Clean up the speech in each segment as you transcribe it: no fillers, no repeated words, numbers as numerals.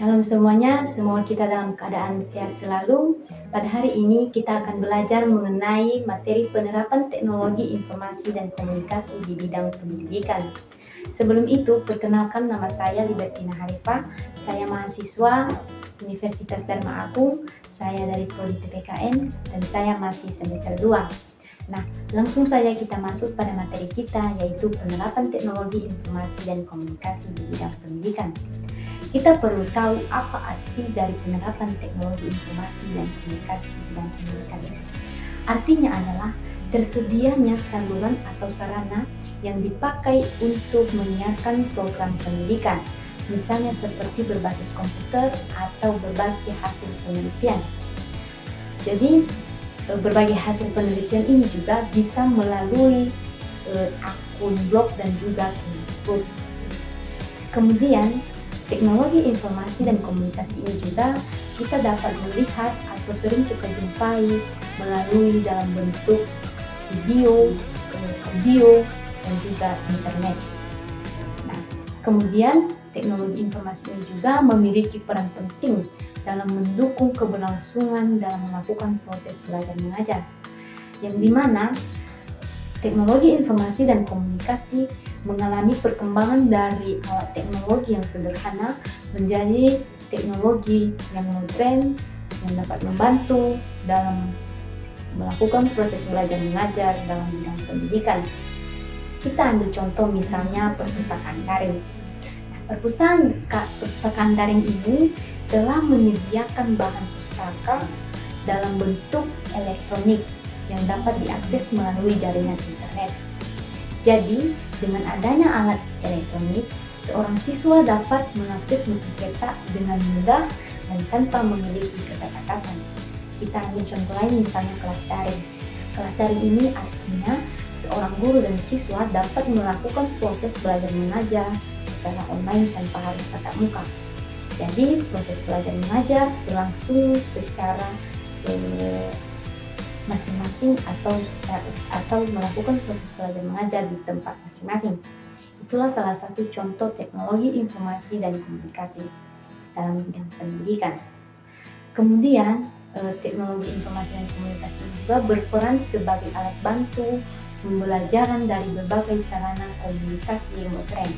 Shalom semuanya, semoga kita dalam keadaan sehat selalu. Pada hari ini kita akan belajar mengenai materi penerapan teknologi informasi dan komunikasi di bidang pendidikan. Sebelum itu, perkenalkan nama saya Libertina Harifah. Saya mahasiswa Universitas Dharma Agung, saya dari Prodi TPKN, dan saya masih semester 2. Nah, langsung saja kita masuk pada materi kita, yaitu penerapan teknologi informasi dan komunikasi di bidang pendidikan. Kita perlu tahu apa arti dari penerapan teknologi informasi dan komunikasi di bidang pendidikan. Artinya adalah tersedianya saluran atau sarana yang dipakai untuk menyiarkan program pendidikan, misalnya seperti berbasis komputer atau berbagai hasil penelitian. Jadi, berbagai hasil penelitian ini juga bisa melalui akun blog dan juga Facebook. Kemudian, teknologi informasi dan komunikasi ini juga kita dapat melihat atau sering kita jumpai melalui dalam bentuk video, audio, dan juga internet. Nah, kemudian teknologi informasi ini juga memiliki peran penting dalam mendukung keberlangsungan dalam melakukan proses belajar mengajar, yang dimana teknologi informasi dan komunikasi mengalami perkembangan dari alat teknologi yang sederhana menjadi teknologi yang modern yang dapat membantu dalam melakukan proses belajar mengajar dalam bidang pendidikan. Kita ambil contoh misalnya perpustakaan daring. Perpustakaan daring ini telah menyediakan bahan pustaka dalam bentuk elektronik yang dapat diakses melalui jaringan internet. Jadi, dengan adanya alat elektronik, seorang siswa dapat mengakses buku cetak dengan mudah dan tanpa memiliki keterbatasan. Kita ambil contoh lain misalnya kelas daring. Kelas daring ini artinya seorang guru dan siswa dapat melakukan proses belajar mengajar secara online tanpa harus tatap muka. Jadi, proses belajar mengajar berlangsung secara masing-masing atau melakukan proses belajar mengajar di tempat masing-masing. Itulah salah satu contoh teknologi informasi dan komunikasi dalam bidang pendidikan. Kemudian, teknologi informasi dan komunikasi juga berperan sebagai alat bantu pembelajaran dari berbagai sarana komunikasi yang modern.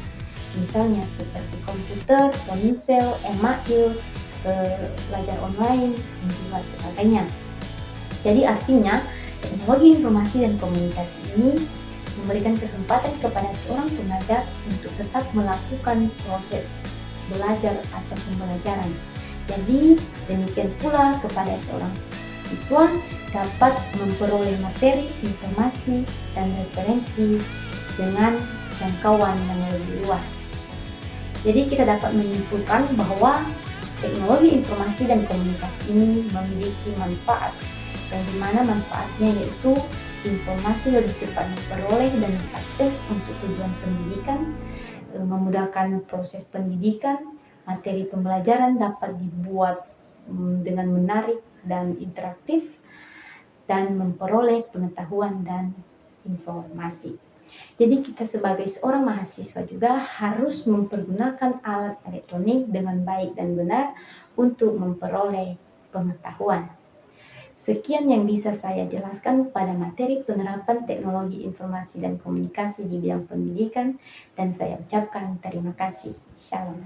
Misalnya seperti komputer, ponsel, email, belajar online, dan juga sebagainya. Jadi artinya, teknologi informasi dan komunikasi ini memberikan kesempatan kepada seorang pengajar untuk tetap melakukan proses belajar atau pembelajaran. Jadi, demikian pula kepada seorang siswa dapat memperoleh materi, informasi, dan referensi dengan jangkauan yang lebih luas. Jadi, kita dapat menyimpulkan bahwa teknologi informasi dan komunikasi ini memiliki manfaat, yang dimana manfaatnya yaitu informasi lebih cepat diperoleh dan diakses untuk tujuan pendidikan, memudahkan proses pendidikan, materi pembelajaran dapat dibuat dengan menarik dan interaktif, dan memperoleh pengetahuan dan informasi. Jadi kita sebagai seorang mahasiswa juga harus mempergunakan alat elektronik dengan baik dan benar untuk memperoleh pengetahuan. Sekian yang bisa saya jelaskan pada materi penerapan teknologi informasi dan komunikasi di bidang pendidikan, dan saya ucapkan terima kasih. Shalom.